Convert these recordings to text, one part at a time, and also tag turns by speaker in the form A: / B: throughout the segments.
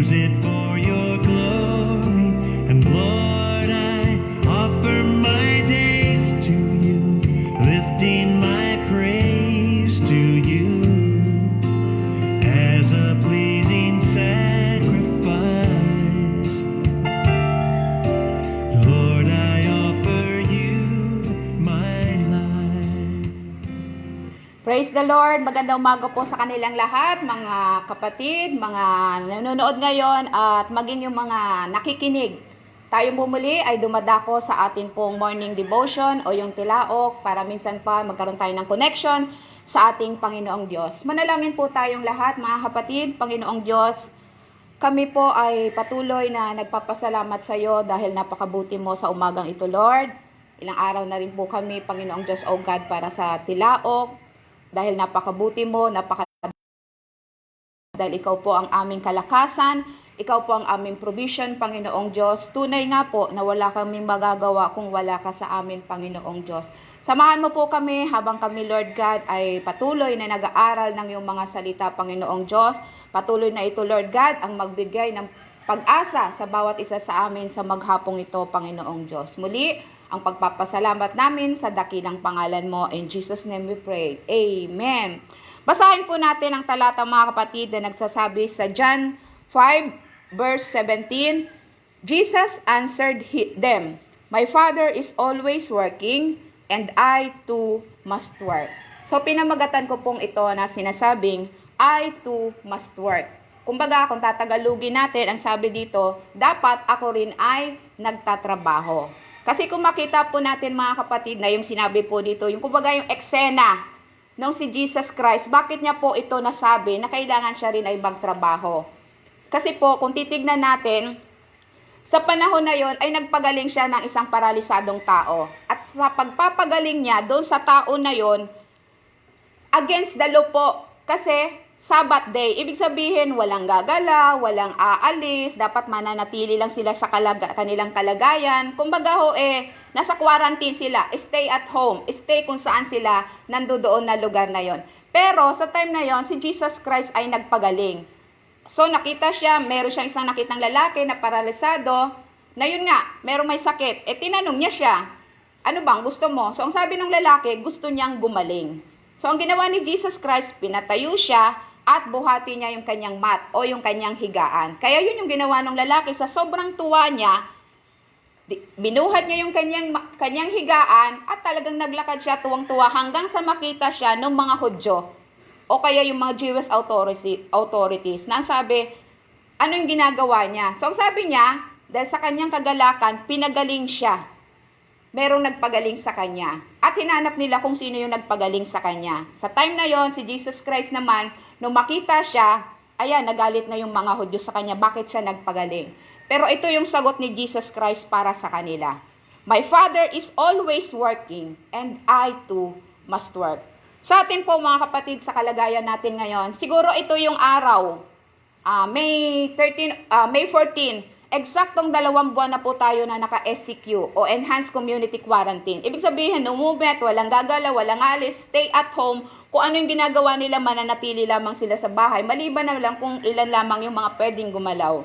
A: use it for your glory. And Lord, I offer my days to you, lifting my praise to you as a pleasing sacrifice. Lord, I offer you my life.
B: Praise the Lord! Magandang umaga po sa kanilang lahat, mga kapatid, mga nanonood ngayon at maging yung mga nakikinig. Tayo muli ay dumadako sa atin pong morning devotion o yung tilaok para minsan pa magkaroon tayo ng connection sa ating Panginoong Diyos. Manalangin po tayong lahat, mga kapatid. Panginoong Diyos, kami po ay patuloy na nagpapasalamat sa iyo dahil napakabuti mo sa umagang ito, Lord. Ilang araw na rin po kami, Panginoong Diyos, O God, para sa tilaok. Dahil napakabuti mo, dahil ikaw po ang aming kalakasan, ikaw po ang aming provision, Panginoong Diyos. Tunay nga po na wala kaming magagawa kung wala ka sa amin, Panginoong Diyos. Samahan mo po kami habang kami, Lord God, ay patuloy na nag-aaral ng iyong mga salita, Panginoong Diyos. Patuloy na ito, Lord God, ang magbigay ng pag-asa sa bawat isa sa amin sa maghapong ito, Panginoong Diyos. Muli, ang pagpapasalamat namin sa dakilang pangalan mo. In Jesus' name we pray. Amen. Basahin po natin ang talata, mga kapatid, na nagsasabi sa John 5 verse 17. Jesus answered them, "My Father is always working, and I too must work." So pinamagatan ko pong ito na sinasabing, I too must work. Kumbaga, kung tatagalugin natin, ang sabi dito, dapat ako rin ay nagtatrabaho. Kasi kung makita po natin, mga kapatid, na yung sinabi po dito, yung kumbaga yung eksena nung si Jesus Christ, bakit niya po ito nasabi na kailangan siya rin ay magtrabaho? Kasi po, kung titignan natin, sa panahon na yon ay nagpagaling siya ng isang paralisadong tao. At sa pagpapagaling niya doon sa tao na yon, against the law po. Kasi Sabbath day, ibig sabihin walang gagala, walang aalis, dapat mananatili lang sila sa kanilang kalagayan. Kumbaga ho nasa quarantine sila, stay at home, stay kung saan sila nandoon na lugar na yon. Pero sa time na yon, si Jesus Christ ay nagpagaling. So nakita siya, meron siyang isang nakitang lalaki na paralisado, na yun nga, meron may sakit. Tinanong niya siya, ano bang gusto mo? So ang sabi ng lalaki, gusto niyang gumaling. So ang ginawa ni Jesus Christ, pinatayo siya, at buhati niya yung kanyang mat o yung kanyang higaan. Kaya yun yung ginawa ng lalaki. Sa sobrang tuwa niya, binuhat niya yung kanyang higaan at talagang naglakad siya tuwang-tuwa hanggang sa makita siya ng mga Hudyo o kaya yung mga Jewish authorities na sabi, ano yung ginagawa niya? So ang sabi niya, dahil sa kanyang kagalakan, pinagaling siya. Merong nagpagaling sa kanya. At hinanap nila kung sino yung nagpagaling sa kanya. Sa time na yon, si Jesus Christ naman, nung makita siya, ayan, nagalit na yung mga Hudyo sa kanya, bakit siya nagpagaling? Pero ito yung sagot ni Jesus Christ para sa kanila. My Father is always working, and I too must work. Sa atin po, mga kapatid, sa kalagayan natin ngayon, siguro ito yung araw, May 14, eksaktong 2 buwan na po tayo na naka-SCQ o Enhanced Community Quarantine. Ibig sabihin, no movement, walang gagala, walang alis, stay at home. Kung ano yung ginagawa nila, mananatili lamang sila sa bahay. Maliban na lang kung ilan lamang yung mga pwedeng gumalaw.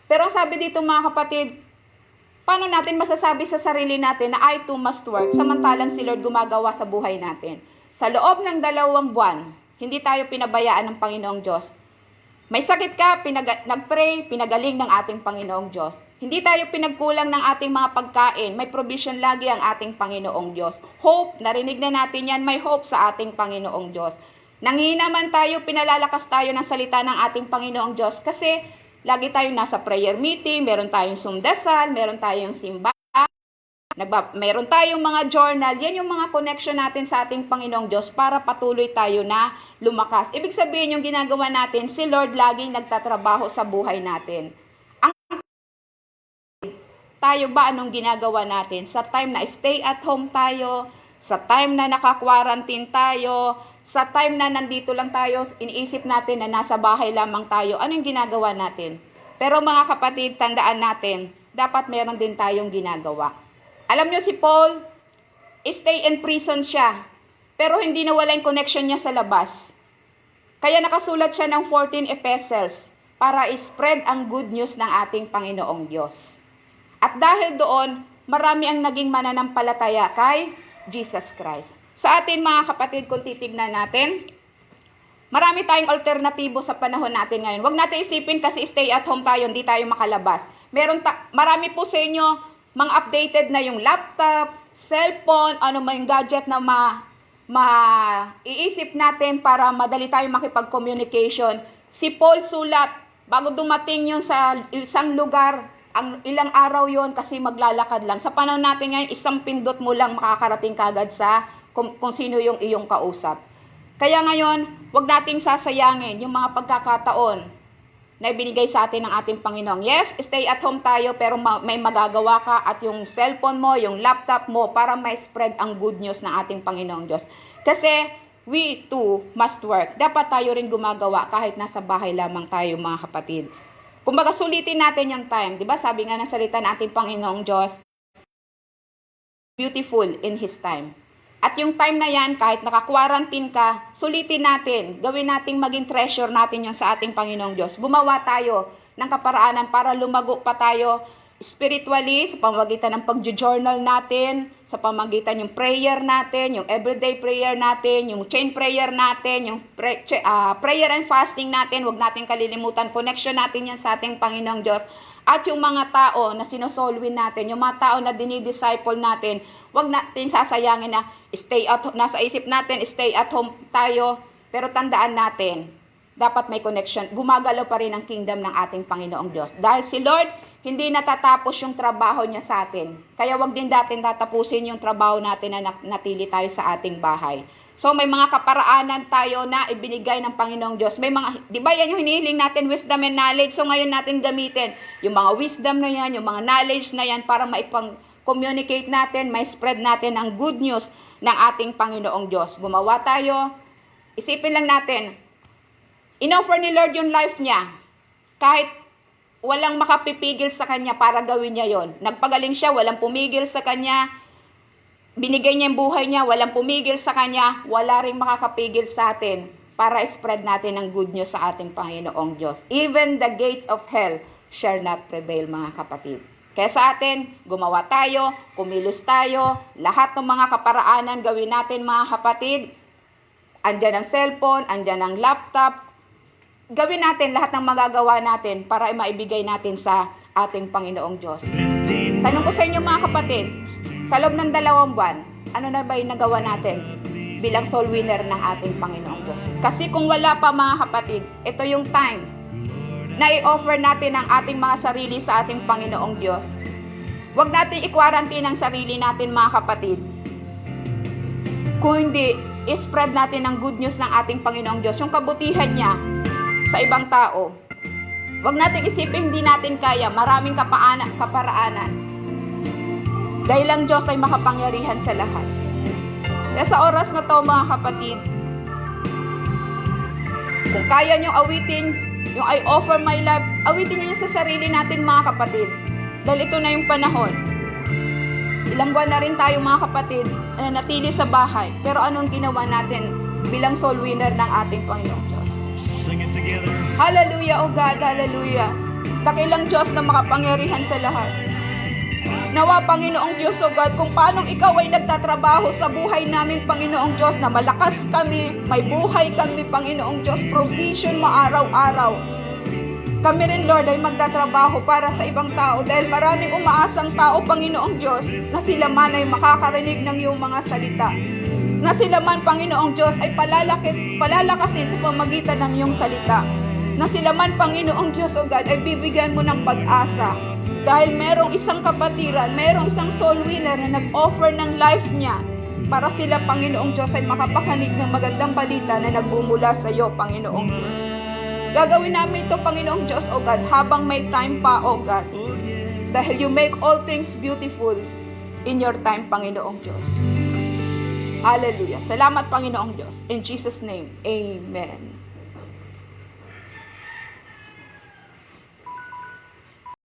B: Pero ang sabi dito, mga kapatid, paano natin masasabi sa sarili natin na I too must work samantalang si Lord gumagawa sa buhay natin? Sa loob ng 2 buwan, hindi tayo pinabayaan ng Panginoong Diyos. May sakit ka, nag-pray, pinagaling ng ating Panginoong Diyos. Hindi tayo pinagkulang ng ating mga pagkain. May provision lagi ang ating Panginoong Diyos. Hope, narinig na natin yan, may hope sa ating Panginoong Diyos. Nanghihina man tayo, pinalalakas tayo ng salita ng ating Panginoong Diyos kasi lagi tayong nasa prayer meeting, meron tayong sumdasal, meron tayong simba. Meron tayong mga journal, yan yung mga connection natin sa ating Panginoong Diyos para patuloy tayo na lumakas. Ibig sabihin yung ginagawa natin, si Lord laging nagtatrabaho sa buhay natin. Tayo ba anong ginagawa natin? Sa time na stay at home tayo, sa time na naka-quarantine tayo, sa time na nandito lang tayo, iniisip natin na nasa bahay lamang tayo, anong ginagawa natin? Pero mga kapatid, tandaan natin, dapat meron din tayong ginagawa. Alam nyo si Paul, stay in prison siya, pero hindi nawala yung connection niya sa labas. Kaya nakasulat siya ng 14 epistles. para spread ang good news ng ating Panginoong Diyos. At dahil doon, marami ang naging mananampalataya kay Jesus Christ. Sa atin mga kapatid, kung titignan natin, marami tayong alternatibo sa panahon natin ngayon. Huwag natin isipin kasi stay at home tayo, hindi tayo makalabas. Marami po sa inyo, mga updated na yung laptop, cellphone, ano may gadget na iisip natin para madali tayong makipag-communication. Si Paul sulat, bago dumating yun sa isang lugar, ilang araw yon kasi maglalakad lang. Sa panahon natin ngayon, isang pindot mo lang makakarating kagad sa kung sino yung iyong kausap. Kaya ngayon, huwag nating sasayangin yung mga pagkakataon na ibinigay sa atin ng ating Panginoon. Yes, stay at home tayo, pero may magagawa ka at yung cellphone mo, yung laptop mo, para may spread ang good news ng ating Panginoong Diyos. Kasi we too must work. Dapat tayo rin gumagawa kahit nasa bahay lamang tayo mga kapatid. Kumbaga sulitin natin yung time. Diba? Sabi nga ng salita ng ating Panginoong Diyos, beautiful in His time. At yung time na yan, kahit naka-quarantine ka, sulitin natin. Gawin nating maging treasure natin yung sa ating Panginoong Diyos. Gumawa tayo ng kaparaanan para lumago pa tayo spiritually sa pamamagitan ng pag-journal natin, sa pamamagitan yung prayer natin, yung everyday prayer natin, yung chain prayer natin, yung prayer and fasting natin. Huwag natin kalilimutan. Connection natin yan sa ating Panginoong Diyos. At yung mga tao na sinosolwin natin, yung mga tao na dinidisciple natin, huwag natin sasayangin na nasa isip natin, stay at home tayo. Pero tandaan natin, dapat may connection. Gumagalaw pa rin ang kingdom ng ating Panginoong Diyos. Dahil si Lord, hindi natatapos yung trabaho niya sa atin. Kaya huwag din natin tatapusin yung trabaho natin na natili tayo sa ating bahay. So may mga kaparaanan tayo na ibinigay ng Panginoong Diyos. May mga, di ba yan yung hinihiling natin, wisdom and knowledge. So ngayon natin gamitin yung mga wisdom na yan, yung mga knowledge na yan para maipang-communicate natin, may spread natin ang good news ng ating Panginoong Diyos. Gumawa tayo. Isipin lang natin, inoffer ni Lord yung life niya. Kahit walang makapipigil sa kanya para gawin niya yon. Nagpagaling siya, walang pumigil sa kanya. Binigay niya yung buhay niya, walang pumigil sa kanya, wala ring makakapigil sa atin para spread natin ang good news sa ating Panginoong Diyos. Even the gates of hell shall not prevail, mga kapatid. Kaya sa atin, gumawa tayo, kumilos tayo, lahat ng mga kaparaanan gawin natin, mga kapatid. Andyan ang cellphone, andyan ang laptop. Gawin natin lahat ng magagawa natin para maibigay natin sa ating Panginoong Diyos. Tanong ko sa inyo, mga kapatid, sa loob ng 2 buwan, ano na ba yung nagawa natin bilang soul winner ng ating Panginoong Diyos? Kasi kung wala pa, mga kapatid, ito yung time na i-offer natin ang ating mga sarili sa ating Panginoong Diyos. Huwag natin i-quarantine ang sarili natin, mga kapatid. Kung hindi, i-spread natin ang good news ng ating Panginoong Diyos, yung kabutihan niya sa ibang tao. Huwag natin isipin hindi natin kaya, maraming kaparaanan. Dahil ang Diyos ay makapangyarihan sa lahat. Kaya sa oras na to, mga kapatid, kung kaya nyo awitin, yung I offer my life, awitin nyo sa sarili natin, mga kapatid. Dahil ito na yung panahon. Ilang buwan na rin tayo, mga kapatid, na natili sa bahay. Pero anong ginawa natin bilang soul winner ng ating Panginoong Diyos?
A: Sing it together.
B: Hallelujah, O God, hallelujah. Dakilang Diyos na makapangyarihan sa lahat. Nawa, Panginoong Diyos, O God, kung paano Ikaw ay nagtatrabaho sa buhay namin, Panginoong Diyos, na malakas kami, may buhay kami, Panginoong Diyos, provision mo araw-araw. Kami rin, Lord, ay magtatrabaho para sa ibang tao dahil maraming umaasang tao, Panginoong Diyos, na sila man ay makakarinig ng iyong mga salita. Na sila man, Panginoong Diyos, ay palalakasin sa pamagitan ng iyong salita. Na sila man, Panginoong Diyos, O God, ay bibigyan mo ng pag-asa. Dahil merong isang kapatiran, merong isang soul winner na nag-offer ng life niya para sila, Panginoong Diyos, ay makapakanig ng magandang balita na nagbumula sa iyo, Panginoong Diyos. Gagawin namin ito, Panginoong Diyos, O God, habang may time pa, O God. Dahil you make all things beautiful in your time, Panginoong Diyos. Hallelujah. Salamat, Panginoong Diyos. In Jesus' name, Amen.